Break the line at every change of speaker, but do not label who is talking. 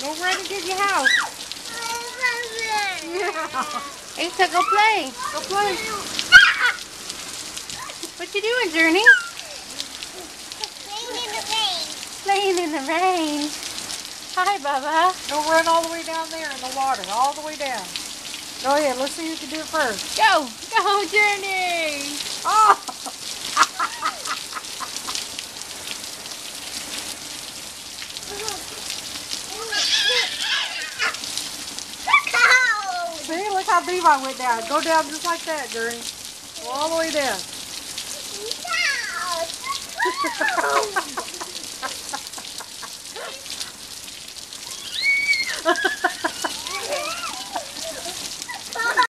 Go run and get your house.
Yeah. Asa, go play.
Go play.
What you doing, Journey?
Playing in the rain.
Playing in the rain. Hi, Bubba.
Go run all the way down there in the water. All the way down. Go ahead. Let's see who can do it first.
Go. Go, Journey.
Oh! See, look how deep I went down. Go down just like that, Journey. Go all the way down.
No.